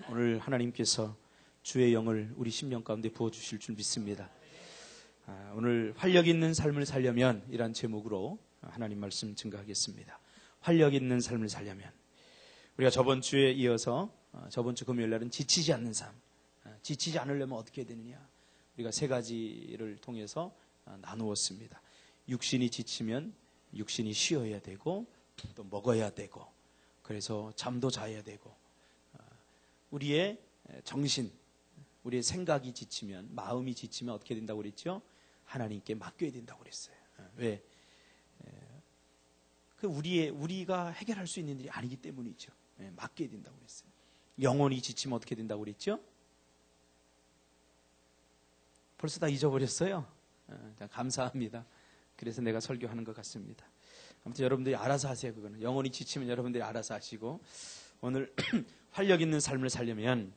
오늘 하나님께서 주의 영을 우리 심령 가운데 부어주실 줄 믿습니다. 오늘 활력 있는 삶을 살려면 이란 제목으로 하나님 말씀 증거하겠습니다. 활력 있는 삶을 살려면 우리가 저번 주에 이어서 저번 주 금요일 날은 지치지 않는 삶, 지치지 않으려면 어떻게 해야 되느냐, 우리가 세 가지를 통해서 나누었습니다. 육신이 지치면 육신이 쉬어야 되고 또 먹어야 되고, 그래서 잠도 자야 되고, 우리의 정신, 우리의 생각이 지치면, 마음이 지치면 어떻게 된다고 그랬죠? 하나님께 맡겨야 된다고 그랬어요. 왜? 우리가 해결할 수 있는 일이 아니기 때문이죠. 맡겨야 된다고 그랬어요. 영혼이 지치면 어떻게 된다고 그랬죠? 벌써 다 잊어버렸어요. 감사합니다. 그래서 내가 설교하는 것 같습니다. 아무튼 여러분들이 알아서 하세요. 그거는 영혼이 지치면 여러분들이 알아서 하시고, 오늘 활력 있는 삶을 살려면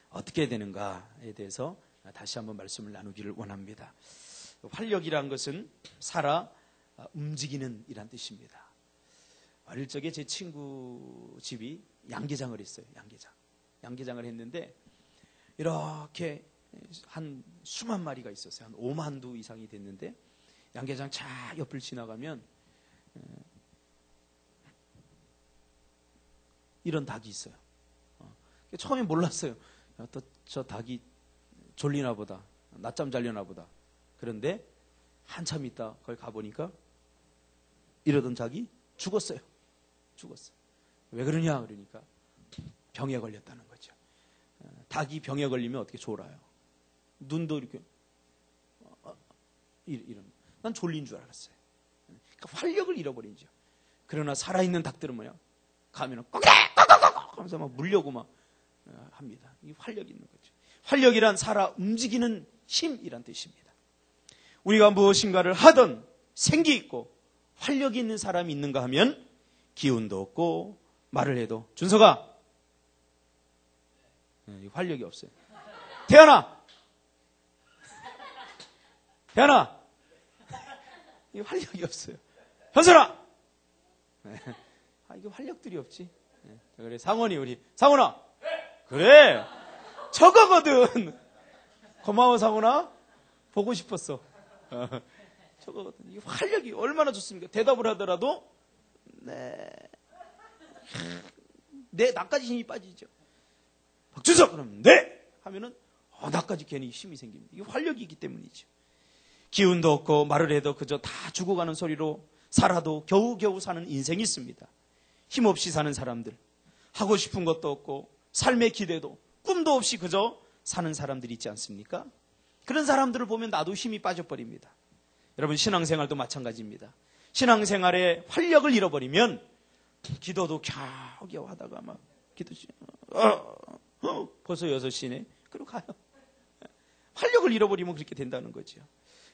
어떻게 해야 되는가에 대해서 다시 한번 말씀을 나누기를 원합니다. 활력이란 것은 살아 움직이는 이란 뜻입니다. 어릴 적에 제 친구 집이 양계장을 했어요. 양계장을 했는데 이렇게 한 수만 마리가 있었어요. 한 5만 두 이상이 됐는데, 양계장 차 옆을 지나가면 이런 닭이 있어요. 처음에 몰랐어요. 또 저 닭이 졸리나 보다, 낮잠 자려나 보다. 그런데 한참 있다 거기 가보니까 이러던 닭이 죽었어요. 왜 그러냐 그러니까 병에 걸렸다는 거죠. 닭이 병에 걸리면 어떻게 졸아요? 눈도 이렇게 이런. 난 졸린 줄 알았어요. 그러니까 활력을 잃어버리죠. 그러나 살아있는 닭들은 뭐냐? 가면은 꺽꺽꺽꺽 하면서 막 물려고 막 합니다. 이 활력이 있는 거죠. 활력이란 살아 움직이는 힘이란 뜻입니다. 우리가 무엇인가를 하던 생기 있고 활력이 있는 사람이 있는가 하면 기운도 없고 말을 해도, 준서가 활력이 없어요. 태연아 이 활력이 없어요. 현선아 이게 활력들이 없지. 그래, 우리 상원아 그래 저거거든. 고마워 상원아, 보고 싶었어. 저거거든. 이 활력이 얼마나 좋습니까? 대답을 하더라도 나까지 힘이 빠지죠. 박준석 그러면 네 하면은 나까지 괜히 힘이 생깁니다. 이게 활력이 있기 때문이죠. 기운도 없고 말을 해도 그저 다 죽어가는 소리로 살아도 겨우겨우 사는 인생이 있습니다. 힘없이 사는 사람들, 하고 싶은 것도 없고 삶의 기대도 꿈도 없이 그저 사는 사람들이 있지 않습니까? 그런 사람들을 보면 나도 힘이 빠져버립니다. 여러분, 신앙생활도 마찬가지입니다. 신앙생활에 활력을 잃어버리면 기도도 겨우겨우 하다가 막 벌써 6시네 그리고 가요. 활력을 잃어버리면 그렇게 된다는 거죠.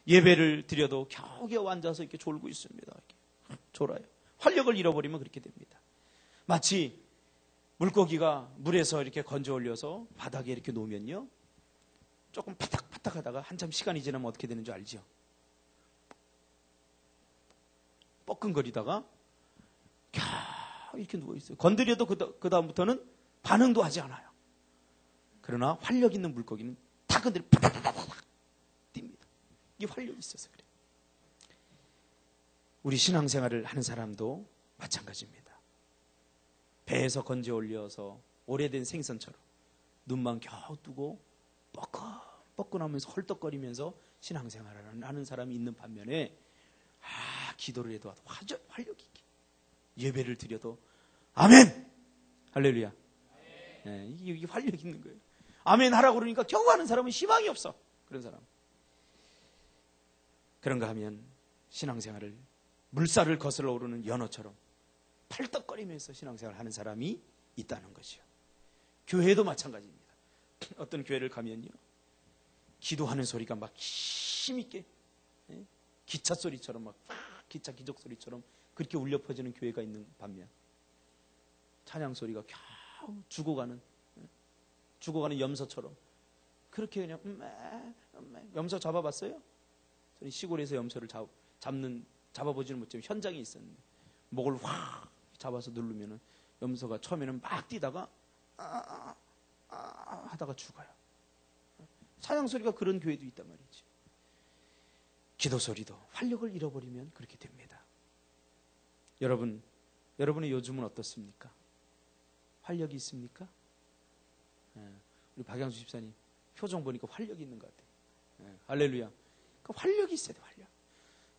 예배를 드려도 겨우겨우 앉아서 이렇게 졸고 있습니다. 이렇게 졸아요. 활력을 잃어버리면 그렇게 됩니다. 마치 물고기가 물에서 이렇게 건져 올려서 바닥에 이렇게 놓으면요, 조금 파닥파닥 하다가 한참 시간이 지나면 어떻게 되는 줄 알죠? 뻐끔거리다가 겨우 이렇게 누워있어요. 건드려도 그 다음부터는 반응도 하지 않아요. 그러나 활력 있는 물고기는 다 건드리면 파닥파닥 뜁니다. 이게 활력이 있어서 그래요. 우리 신앙생활을 하는 사람도 마찬가지입니다. 배에서 건져 올려서 오래된 생선처럼 눈만 겨우 뜨고 뻐끔뻐끔하면서 헐떡거리면서 신앙생활을 하는 사람이 있는 반면에 기도를 해도 활력이 있게, 예배를 드려도 아멘 할렐루야, 이게 활력이 있는 거예요. 아멘 하라고 그러니까 겨우 하는 사람은 희망이 없어. 그런 사람. 그런가 하면 신앙생활을 물살을 거슬러 오르는 연어처럼 팔떡거리면서 신앙생활을 하는 사람이 있다는 거죠. 교회도 마찬가지입니다. 어떤 교회를 가면요, 기도하는 소리가 막 힘있게 기차 소리처럼 막 기차 기적 소리처럼 그렇게 울려 퍼지는 교회가 있는 반면, 찬양 소리가 겨우 죽어가는 염소처럼 그렇게 그냥 염소 잡아봤어요? 저는 시골에서 염소를 잡아보지는 못했지만 현장에 있었는데 목을 확 잡아서 누르면은 염소가 처음에는 막 뛰다가 하다가 죽어요. 찬양 소리가 그런 교회도 있단 말이지. 기도 소리도 활력을 잃어버리면 그렇게 됩니다. 여러분의 요즘은 어떻습니까? 활력이 있습니까? 우리 박양수 집사님 표정 보니까 활력이 있는 것 같아요. 할렐루야. 그 활력이 있어야 돼요. 활력.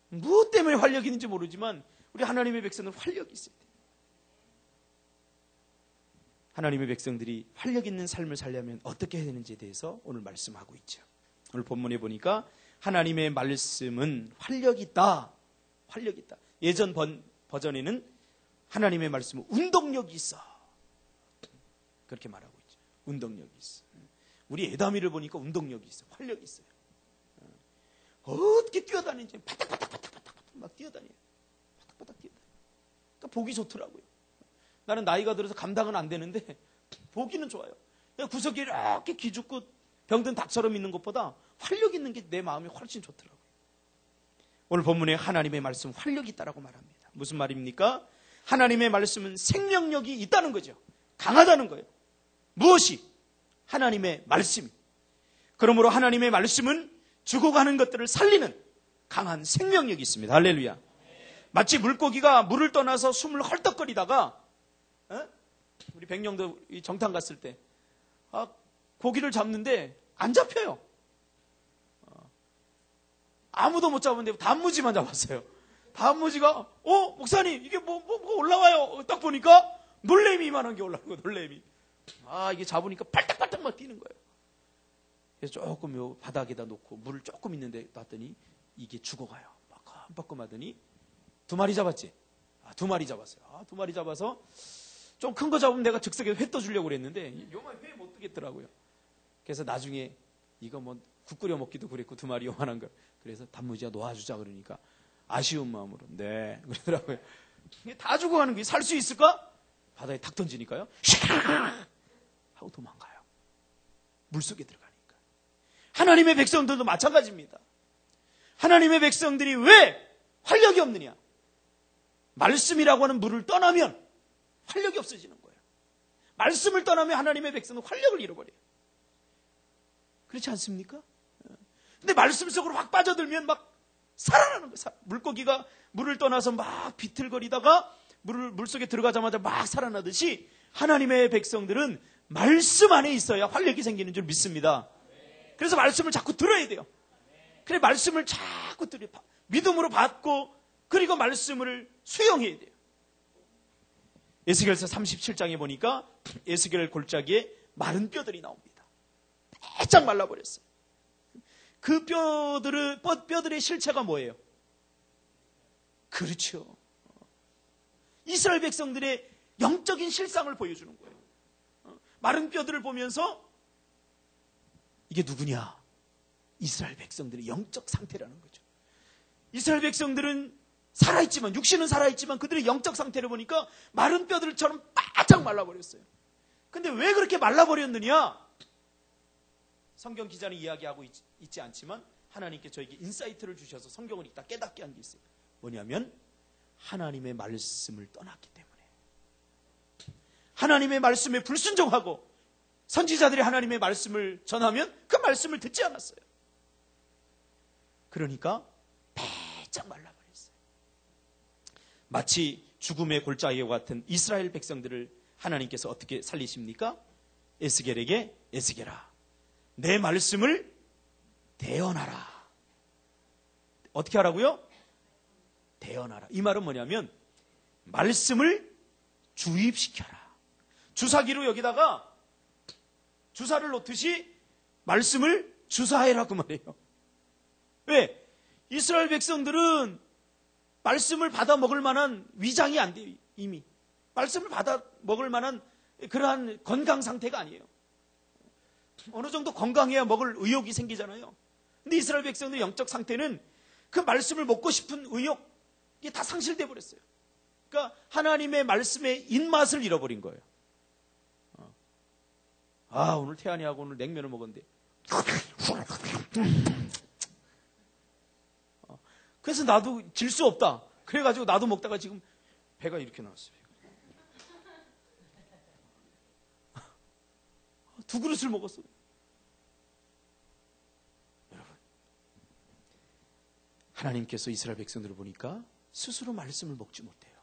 무엇 때문에 활력이 있는지 모르지만 우리 하나님의 백성들은 활력이 있어야 돼요. 하나님의 백성들이 활력 있는 삶을 살려면 어떻게 해야 되는지에 대해서 오늘 말씀하고 있죠. 오늘 본문에 보니까 하나님의 말씀은 활력이 있다. 활력이 있다. 예전 버전에는 하나님의 말씀은 운동력이 있어. 그렇게 말하고 있죠. 운동력이 있어. 우리 에다미를 보니까 운동력이 있어. 활력이 있어요. 어떻게 뛰어다니는지 바닥바닥바닥바닥 막 뛰어다녀요. 바닥바닥 뛰어다녀요. 그러니까 보기 좋더라고요. 나는 나이가 들어서 감당은 안 되는데 보기는 좋아요. 구석에 이렇게 기죽고 병든 닭처럼 있는 것보다 활력 있는 게 내 마음이 훨씬 좋더라고요. 오늘 본문에 하나님의 말씀 활력이 있다라고 말합니다. 무슨 말입니까? 하나님의 말씀은 생명력이 있다는 거죠. 강하다는 거예요. 무엇이? 하나님의 말씀이. 그러므로 하나님의 말씀은 죽어가는 것들을 살리는 강한 생명력이 있습니다. 할렐루야. 마치 물고기가 물을 떠나서 숨을 헐떡거리다가 우리 백령도 정탐 갔을 때 고기를 잡는데 안 잡혀요. 아무도 못 잡았는데 단무지만 잡았어요. 단무지가 목사님 이게 뭐가 올라와요. 딱 보니까 놀래미 이만한 게 올라온 거예요. 놀래미. 이게 잡으니까 팔딱팔딱 막 뛰는 거예요. 그래서 조금 요 바닥에다 놓고 물을 조금 있는데 놨더니 이게 죽어가요. 뻐끔뻐끔 하더니 2마리 잡았지. 2마리 잡았어요. 2마리 잡아서 좀 큰 거 잡으면 내가 즉석에 회 떠주려고 그랬는데 요만 회 못 뜨겠더라고요. 그래서 나중에 이거 국 끓여 먹기도 그랬고 2마리 요만한 거. 그래서 단무지야 놓아주자 그러니까 아쉬운 마음으로 네 그러더라고요. 다 죽어가는 게 살 수 있을까? 바다에 탁 던지니까요. 하고 도망가요. 물속에 들어가니까. 하나님의 백성들도 마찬가지입니다. 하나님의 백성들이 왜 활력이 없느냐? 말씀이라고 하는 물을 떠나면 활력이 없어지는 거예요. 말씀을 떠나면 하나님의 백성은 활력을 잃어버려요. 그렇지 않습니까? 근데 말씀 속으로 확 빠져들면 막 살아나는 거예요. 물고기가 물을 떠나서 막 비틀거리다가 물속에 들어가자마자 막 살아나듯이 하나님의 백성들은 말씀 안에 있어야 활력이 생기는 줄 믿습니다. 그래서 말씀을 자꾸 들어야 돼요. 그래 말씀을 자꾸 믿음으로 받고 그리고 말씀을 수용해야 돼요. 에스겔서 37장에 보니까 에스겔 골짜기에 마른 뼈들이 나옵니다. 빼짝 말라버렸어요. 그 뼈들의 실체가 뭐예요? 그렇죠. 이스라엘 백성들의 영적인 실상을 보여주는 거예요. 마른 뼈들을 보면서 이게 누구냐? 이스라엘 백성들의 영적 상태라는 거죠. 이스라엘 백성들은 살아있지만 육신은 살아있지만 그들의 영적 상태를 보니까 마른 뼈들처럼 바짝 말라버렸어요. 근데 왜 그렇게 말라버렸느냐? 성경 기자는 이야기하고 있지 않지만 하나님께 저에게 인사이트를 주셔서 성경을 읽다 깨닫게 한 게 있어요. 뭐냐면 하나님의 말씀을 떠났기 때문에 하나님의 말씀에 불순종하고 선지자들이 하나님의 말씀을 전하면 그 말씀을 듣지 않았어요. 그러니까 배짝 말라버렸어요. 마치 죽음의 골짜기와 같은 이스라엘 백성들을 하나님께서 어떻게 살리십니까? 에스겔에게 에스겔아 내 말씀을 대언하라. 어떻게 하라고요? 대언하라. 이 말은 뭐냐면 말씀을 주입시켜라. 주사기로 여기다가 주사를 놓듯이 말씀을 주사해라고 말해요. 왜? 이스라엘 백성들은 말씀을 받아 먹을 만한 위장이 안 돼요. 이미. 말씀을 받아 먹을 만한 그러한 건강 상태가 아니에요. 어느 정도 건강해야 먹을 의욕이 생기잖아요. 근데 이스라엘 백성들의 영적 상태는 그 말씀을 먹고 싶은 의욕이 다 상실돼 버렸어요. 그러니까 하나님의 말씀의 입맛을 잃어버린 거예요. 오늘 태안이하고 오늘 냉면을 먹었는데 그래서 나도 질 수 없다. 그래가지고 나도 먹다가 지금 배가 이렇게 나왔어요. 2그릇을 먹었어요. 여러분, 하나님께서 이스라엘 백성들을 보니까 스스로 말씀을 먹지 못해요.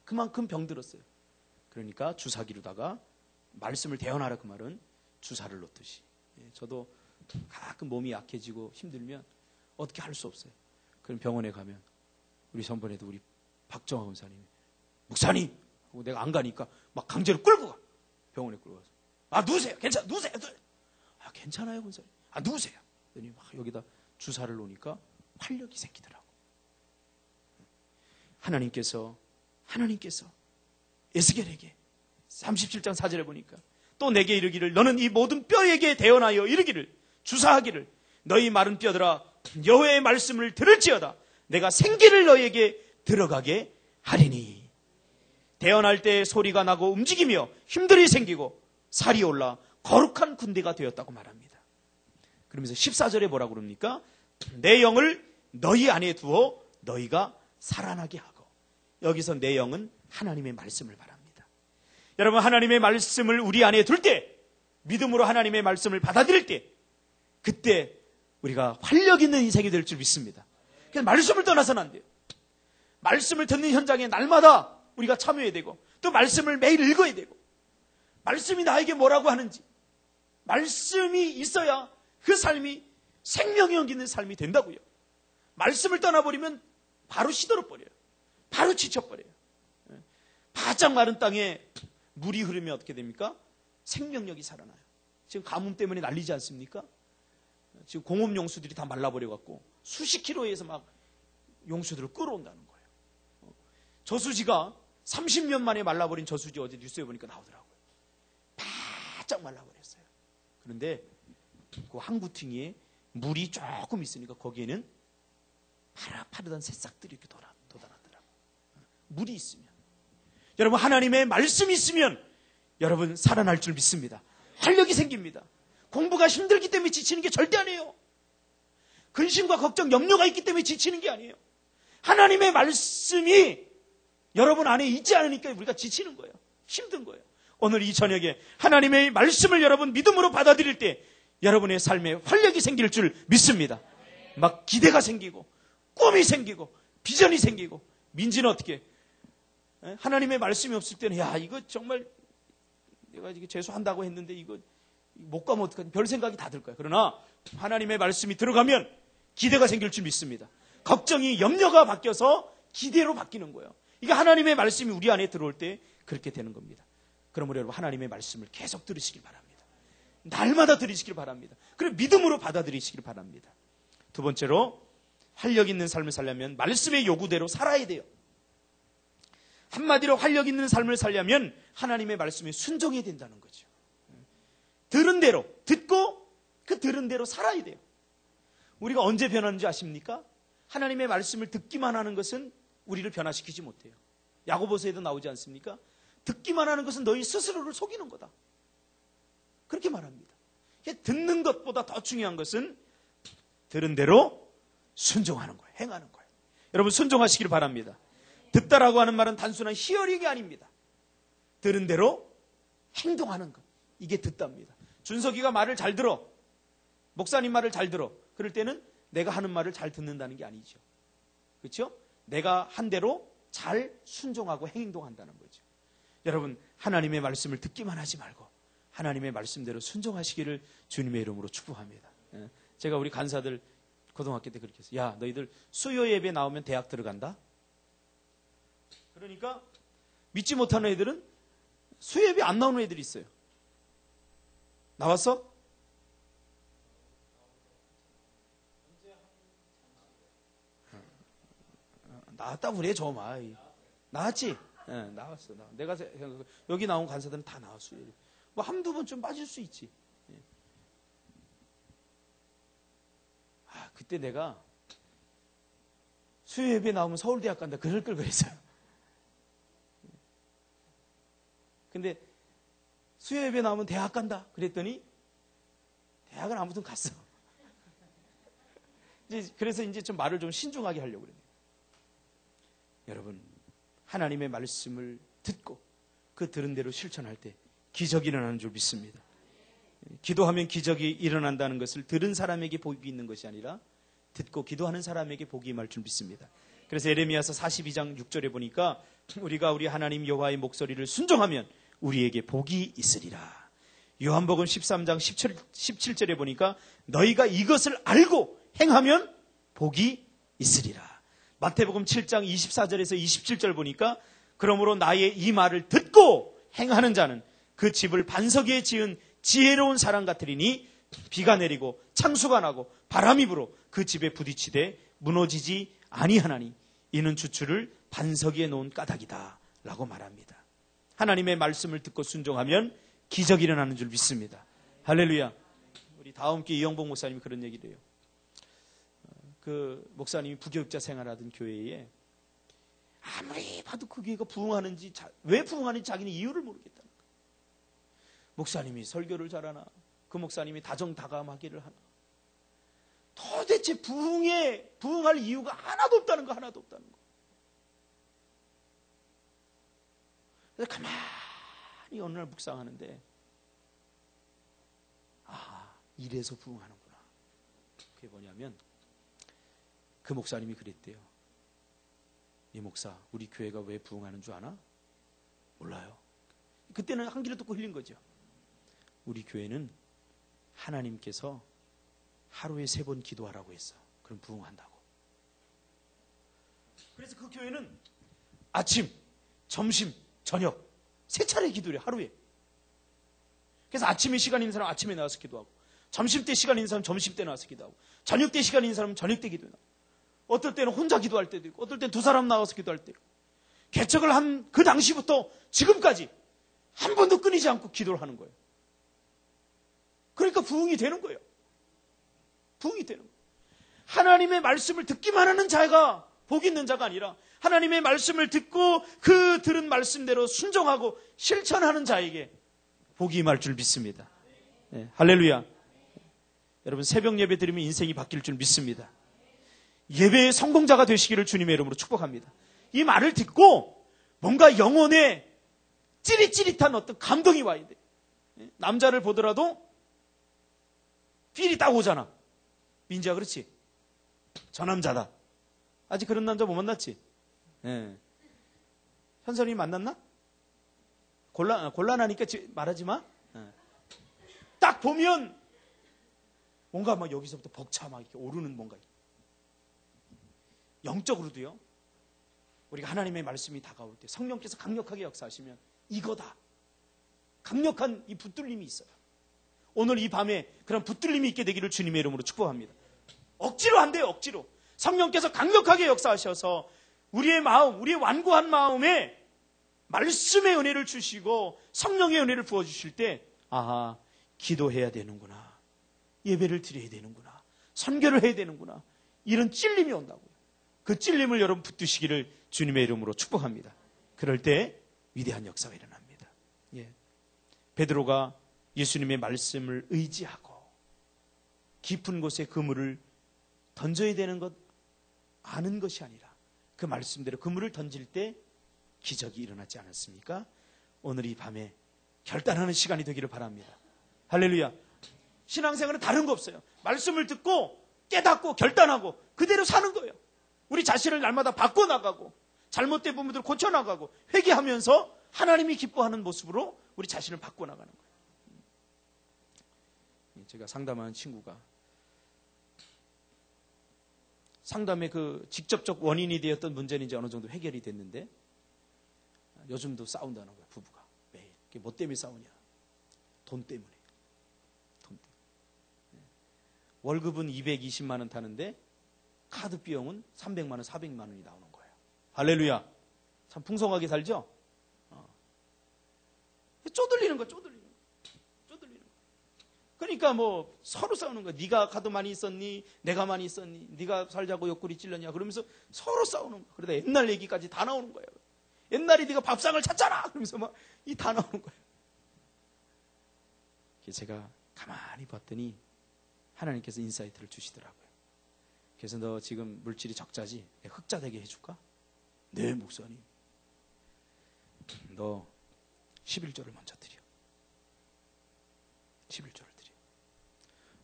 그만큼 병들었어요. 그러니까 주사기로다가 말씀을 대언하라, 그 말은 주사를 놓듯이. 저도 가끔 몸이 약해지고 힘들면 어떻게 할 수 없어요. 그럼 병원에 가면 우리 전번에도 우리 박정화 원사님이 목사님 하고 내가 안 가니까 막 강제로 끌고 가. 병원에 끌고 가서 누우세요. 누우세요. 괜찮아요 원사님. 누우세요. 그러더니 막 여기다 주사를 놓으니까 활력이 생기더라고. 하나님께서 에스겔에게 37장 4절에 보니까 또 내게 이르기를 너는 이 모든 뼈에게 대언하여 이르기를 주사하기를 너희 마른 뼈들아 여호와의 말씀을 들을지어다 내가 생기를 너희에게 들어가게 하리니. 대언할 때 소리가 나고 움직이며 힘들이 생기고 살이 올라 거룩한 군대가 되었다고 말합니다. 그러면서 14절에 뭐라고 그럽니까? 내 영을 너희 안에 두어 너희가 살아나게 하고. 여기서 내 영은 하나님의 말씀을 말합니다. 여러분, 하나님의 말씀을 우리 안에 둘 때, 믿음으로 하나님의 말씀을 받아들일 때, 그때 우리가 활력 있는 인생이 될 줄 믿습니다. 그래서 말씀을 떠나서는 안 돼요. 말씀을 듣는 현장에 날마다 우리가 참여해야 되고, 또 말씀을 매일 읽어야 되고, 말씀이 나에게 뭐라고 하는지, 말씀이 있어야 그 삶이 생명력 있는 삶이 된다고요. 말씀을 떠나버리면 바로 시들어버려요. 바로 지쳐버려요. 바짝 마른 땅에 물이 흐르면 어떻게 됩니까? 생명력이 살아나요. 지금 가뭄 때문에 난리지 않습니까? 지금 공업 용수들이 다 말라버려갖고 수십 킬로에서 막 용수들을 끌어온다는 거예요. 저수지가 30년 만에 말라버린 저수지 어제 뉴스에 보니까 나오더라고요. 바짝 말라버렸어요. 그런데 그 항구퉁이에 물이 조금 있으니까 거기에는 파릇파릇한 새싹들이 이렇게 돋아나더라고요. 물이 있으면. 여러분, 하나님의 말씀이 있으면 여러분 살아날 줄 믿습니다. 활력이 생깁니다. 공부가 힘들기 때문에 지치는 게 절대 아니에요. 근심과 걱정, 염려가 있기 때문에 지치는 게 아니에요. 하나님의 말씀이 여러분 안에 있지 않으니까 우리가 지치는 거예요. 힘든 거예요. 오늘 이 저녁에 하나님의 말씀을 여러분 믿음으로 받아들일 때 여러분의 삶에 활력이 생길 줄 믿습니다. 막 기대가 생기고 꿈이 생기고 비전이 생기고. 민지는 어떻게? 하나님의 말씀이 없을 때는 야 이거 정말 내가 이게 재수한다고 했는데 이거 못 가면 어떡하지? 별 생각이 다 들 거야. 그러나 하나님의 말씀이 들어가면 기대가 생길 줄 믿습니다. 걱정이 염려가 바뀌어서 기대로 바뀌는 거예요. 이게 하나님의 말씀이 우리 안에 들어올 때 그렇게 되는 겁니다. 그러므로 여러분 하나님의 말씀을 계속 들으시길 바랍니다. 날마다 들으시길 바랍니다. 그리고 믿음으로 받아들이시길 바랍니다. 두 번째로 활력 있는 삶을 살려면 말씀의 요구대로 살아야 돼요. 한마디로 활력 있는 삶을 살려면 하나님의 말씀에 순종해야 된다는 거죠. 들은 대로 듣고 그 들은 대로 살아야 돼요. 우리가 언제 변하는지 아십니까? 하나님의 말씀을 듣기만 하는 것은 우리를 변화시키지 못해요. 야고보서에도 나오지 않습니까? 듣기만 하는 것은 너희 스스로를 속이는 거다. 그렇게 말합니다. 듣는 것보다 더 중요한 것은 들은 대로 순종하는 거예요. 행하는 거예요. 여러분 순종하시길 바랍니다. 듣다라고 하는 말은 단순한 히어링이 아닙니다. 들은 대로 행동하는 것. 이게 듣답니다. 준석이가 말을 잘 들어. 목사님 말을 잘 들어. 그럴 때는 내가 하는 말을 잘 듣는다는 게 아니죠. 그렇죠? 내가 한 대로 잘 순종하고 행동한다는 거죠. 여러분 하나님의 말씀을 듣기만 하지 말고 하나님의 말씀대로 순종하시기를 주님의 이름으로 축복합니다. 제가 우리 간사들 고등학교 때 그렇게 했어요. 야 너희들 수요 예배 나오면 대학 들어간다? 그러니까 믿지 못하는 애들은 수요 예배 안 나오는 애들이 있어요. 나왔어? 나왔다고 그래 좀. 나왔지? 네, 나왔어. 내가 여기 나온 간사들은 다 나왔어요. 뭐 한두 번 좀 빠질 수 있지. 그때 내가 수요 예배 나오면 서울대학 간다 그럴 걸 그랬어요. 근데 수요 예배 나오면 대학 간다 그랬더니 대학은 아무튼 갔어. 그래서 이제 좀 말을 좀 신중하게 하려고 그래요. 여러분 하나님의 말씀을 듣고 그 들은 대로 실천할 때 기적이 일어나는 줄 믿습니다. 기도하면 기적이 일어난다는 것을 들은 사람에게 복이 있는 것이 아니라 듣고 기도하는 사람에게 복이 임할 줄 믿습니다. 그래서 에레미야서 42장 6절에 보니까 우리가 우리 하나님 여호와의 목소리를 순종하면 우리에게 복이 있으리라. 요한복음 13장 17절에 보니까 너희가 이것을 알고 행하면 복이 있으리라. 마태복음 7장 24절에서 27절 보니까 그러므로 나의 이 말을 듣고 행하는 자는 그 집을 반석 위에 지은 지혜로운 사람 같으리니 비가 내리고 창수가 나고 바람이 불어 그 집에 부딪히되 무너지지 아니하나니 이는 주추를 반석 위에 놓은 까닭이다 라고 말합니다. 하나님의 말씀을 듣고 순종하면 기적이 일어나는 줄 믿습니다. 할렐루야. 우리 다음 기회 이영복 목사님이 그런 얘기를 해요. 그 목사님이 부교육자 생활하던 교회에 아무리 봐도 그 교회가 부흥하는지 왜 부흥하는지 자기는 이유를 모르겠다는 거예요. 목사님이 설교를 잘하나 그 목사님이 다정다감하기를 하나 도대체 부흥할 이유가 하나도 없다는 거. 그래서 가만히 어느 날 묵상하는데 이래서 부흥하는구나. 그게 뭐냐면 그 목사님이 그랬대요. 이 목사, 우리 교회가 왜 부흥하는 줄 아나? 몰라요. 그때는 한 귀로 듣고 흘린 거죠. 우리 교회는 하나님께서 하루에 3번 기도하라고 했어. 그럼 부흥한다고. 그래서 그 교회는 아침, 점심, 저녁 3차례 기도를 하루에. 그래서 아침에 시간 있는 사람 아침에 나와서 기도하고, 점심 때 시간 있는 사람 점심 때 나와서 기도하고, 저녁 때 시간 있는 사람은 저녁 때 기도하고, 어떨 때는 혼자 기도할 때도 있고, 어떨 때는 2사람 나와서 기도할 때도 있고, 개척을 한 그 당시부터 지금까지 한 번도 끊이지 않고 기도를 하는 거예요. 그러니까 부흥이 되는 거예요. 부흥이 되는 거예요. 하나님의 말씀을 듣기만 하는 자가 복 있는 자가 아니라 하나님의 말씀을 듣고 그 들은 말씀대로 순종하고 실천하는 자에게 복이 임할 줄 믿습니다. 네, 할렐루야. 여러분 새벽 예배 드리면 인생이 바뀔 줄 믿습니다. 예배의 성공자가 되시기를 주님의 이름으로 축복합니다. 이 말을 듣고 뭔가 영혼에 찌릿찌릿한 어떤 감동이 와야 돼. 남자를 보더라도 필이 딱 오잖아. 민지야 그렇지? 저 남자다. 아직 그런 남자 못 만났지? 네. 현선이 만났나? 곤란하니까 말하지 마. 네. 딱 보면 뭔가 막 여기서부터 벅차 막 이렇게 오르는 뭔가. 영적으로도요. 우리가 하나님의 말씀이 다가올 때 성령께서 강력하게 역사하시면 이거다. 강력한 이 붙들림이 있어요. 오늘 이 밤에 그런 붙들림이 있게 되기를 주님의 이름으로 축복합니다. 억지로 안 돼요. 억지로. 성령께서 강력하게 역사하셔서 우리의 마음, 우리의 완고한 마음에 말씀의 은혜를 주시고 성령의 은혜를 부어주실 때 기도해야 되는구나. 예배를 드려야 되는구나. 선교를 해야 되는구나. 이런 찔림이 온다고요. 그 찔림을 여러분 붙드시기를 주님의 이름으로 축복합니다. 그럴 때 위대한 역사가 일어납니다. 예. 베드로가 예수님의 말씀을 의지하고 깊은 곳에 그물을 던져야 되는 것 아는 것이 아니라 그 말씀대로 그물을 던질 때 기적이 일어나지 않았습니까? 오늘 이 밤에 결단하는 시간이 되기를 바랍니다. 할렐루야. 신앙생활은 다른 거 없어요. 말씀을 듣고 깨닫고 결단하고 그대로 사는 거예요. 우리 자신을 날마다 바꿔나가고 잘못된 부분들을 고쳐나가고 회개하면서 하나님이 기뻐하는 모습으로 우리 자신을 바꿔나가는 거예요. 제가 상담하는 친구가 상담의 그 직접적 원인이 되었던 문제는 이제 어느 정도 해결이 됐는데 요즘도 싸운다는 거야, 부부가. 매일. 뭐 때문에 싸우냐? 돈 때문에. 월급은 220만 원 타는데 카드 비용은 300만 원, 400만 원이 나오는 거예요. 할렐루야. 참 풍성하게 살죠? 쪼들리는 거야, 쪼들리는 거. 그러니까 뭐 서로 싸우는 거야. 네가 카드 많이 있었니? 내가 많이 있었니? 네가 살자고 옆구리 찔렀냐? 그러면서 서로 싸우는 거야. 그러다 옛날 얘기까지 다 나오는 거예요. 옛날에 네가 밥상을 찼잖아. 그러면서 막 이 다 나오는 거예요. 제가 가만히 봤더니 하나님께서 인사이트를 주시더라고요. 그래서 너 지금 물질이 적자지? 흑자 되게 해줄까? 네, 목사님. 너 11조를 먼저 드려. 11조를 드려.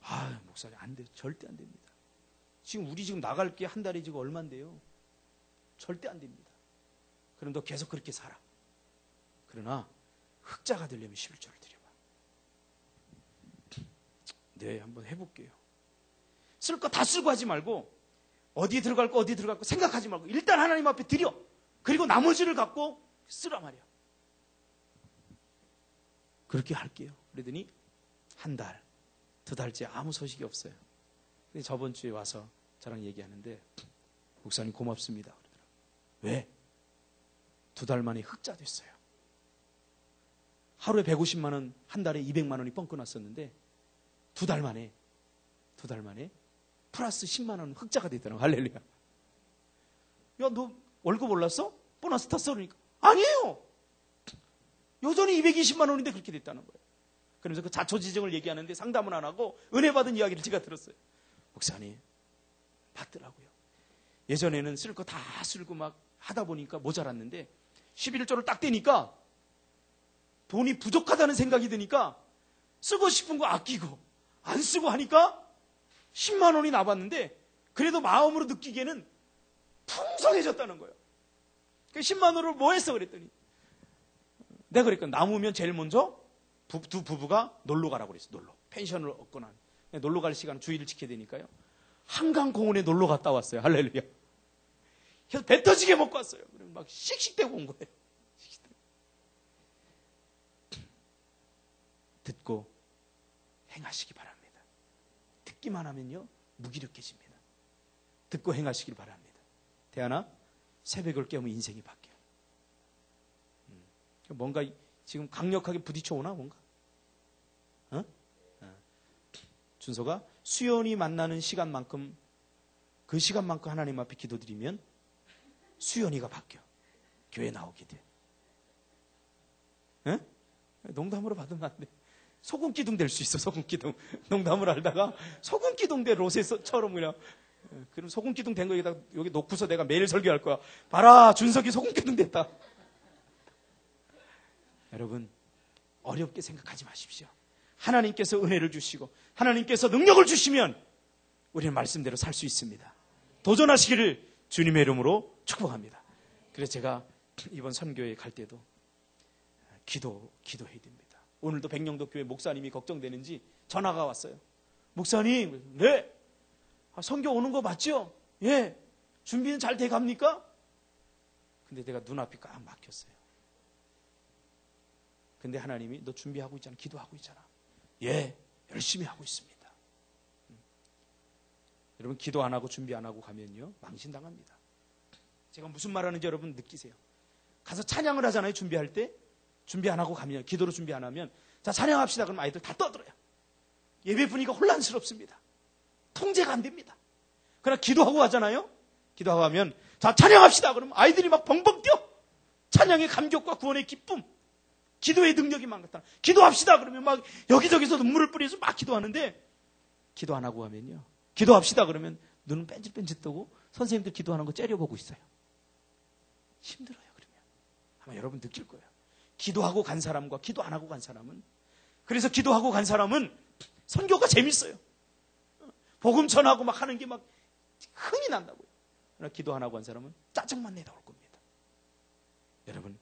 아, 목사님 안 돼요. 절대 안 됩니다. 우리 나갈 게 한 달에 지금 얼마인데요? 절대 안 됩니다. 그럼 너 계속 그렇게 살아. 그러나 흑자가 되려면 11조를 드려봐. 네, 한번 해볼게요. 쓸 거 다 쓰고 하지 말고 어디 들어갈 거 생각하지 말고 일단 하나님 앞에 드려. 그리고 나머지를 갖고 쓰라 말이야. 그렇게 할게요. 그러더니 한 달, 두 달째 아무 소식이 없어요. 근데 저번 주에 와서 저랑 얘기하는데 목사님 고맙습니다. 그러더라고요. 왜? 2달 만에 흑자 됐어요. 하루에 150만 원, 한 달에 200만 원이 뻥 끊었었는데 2달 만에 플러스 10만 원 흑자가 됐더라고. 할렐루야. 야, 너 월급 올랐어? 보너스 탔어? 그러니까 아니에요. 여전히 220만 원인데 그렇게 됐다는 거예요. 그러면서 그 자초지정을 얘기하는데 상담은 안 하고 은혜 받은 이야기를 제가 들었어요. 목사님 받더라고요. 예전에는 쓸 거 다 쓸고 막 하다 보니까 모자랐는데 11조를 딱 떼니까 돈이 부족하다는 생각이 드니까 쓰고 싶은 거 아끼고 안 쓰고 하니까 10만 원이 남았는데 그래도 마음으로 느끼기에는 풍성해졌다는 거예요. 그 10만 원을 뭐 했어 그랬더니 내가 그랬거든. 남으면 제일 먼저 두 부부가 놀러 가라고 그랬어. 펜션을 얻거나 놀러 갈 시간 주의를 지켜야 되니까요. 한강공원에 놀러 갔다 왔어요. 할렐루야. 그래서 배 터지게 먹고 왔어요. 그러면 막 씩씩대고 온 거예요. 듣고 행하시기 바랍니다. 듣기만 하면요 무기력해집니다. 듣고 행하시길 바랍니다. 대하나 새벽을 깨우면 인생이 바뀌어요. 뭔가 지금 강력하게 부딪혀 오나 뭔가? 준서가 수연이 만나는 시간만큼 그 시간만큼 하나님 앞에 기도드리면 수연이가 바뀌어. 교회 나오게 돼. 에? 농담으로 받으면 안 돼. 소금기둥 될 수 있어. 소금기둥. 농담을 알다가 소금기둥 대 로세처럼 그냥. 그럼 소금기둥 된 거 여기 놓고서 내가 매일 설교할 거야. 봐라 준석이 소금기둥 됐다. 여러분 어렵게 생각하지 마십시오. 하나님께서 은혜를 주시고 하나님께서 능력을 주시면 우리는 말씀대로 살 수 있습니다. 도전하시기를 주님의 이름으로 축복합니다. 그래서 제가 이번 선교회 갈 때도 기도해야 됩니다. 오늘도 백령도 교회 목사님이 걱정되는지 전화가 왔어요. 목사님, 네. 선교 오는 거 맞죠? 예. 준비는 잘 돼갑니까? 근데 내가 눈앞이 꽉 막혔어요. 근데 하나님이 너 준비하고 있잖아. 기도하고 있잖아. 예. 열심히 하고 있습니다. 여러분 기도 안 하고 준비 안 하고 가면요. 망신당합니다. 제가 무슨 말 하는지 여러분 느끼세요. 가서 찬양을 하잖아요. 준비할 때. 준비 안 하고 가면 기도로 준비 안 하면 자 찬양합시다. 그러면 아이들 다 떠들어요. 예배 분위기가 혼란스럽습니다. 통제가 안 됩니다. 그러나 기도하고 가잖아요. 기도하고 가면 자 찬양합시다. 그러면 아이들이 막 벙벙 뛰어. 찬양의 감격과 구원의 기쁨. 기도의 능력이 막 나타나. 기도합시다. 그러면 막 여기저기서 눈물을 뿌리면서 막 기도하는데 기도 안 하고 가면요. 기도합시다. 그러면 눈은 뺀질뺀질 뜨고 선생님들 기도하는 거 째려보고 있어요. 힘들어요. 그러면 아마 여러분 느낄 거예요. 기도하고 간 사람과 기도 안 하고 간 사람은 그래서 기도하고 간 사람은 선교가 재밌어요. 복음 전하고 막 하는 게 막 흥이 난다고요. 그러나 기도 안 하고 간 사람은 짜증만 내다 올 겁니다. 여러분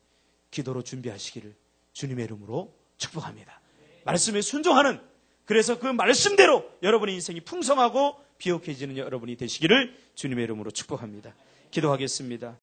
기도로 준비하시기를 주님의 이름으로 축복합니다. 말씀에 순종하는 그래서 그 말씀대로 여러분의 인생이 풍성하고 비옥해지는 여러분이 되시기를 주님의 이름으로 축복합니다. 기도하겠습니다.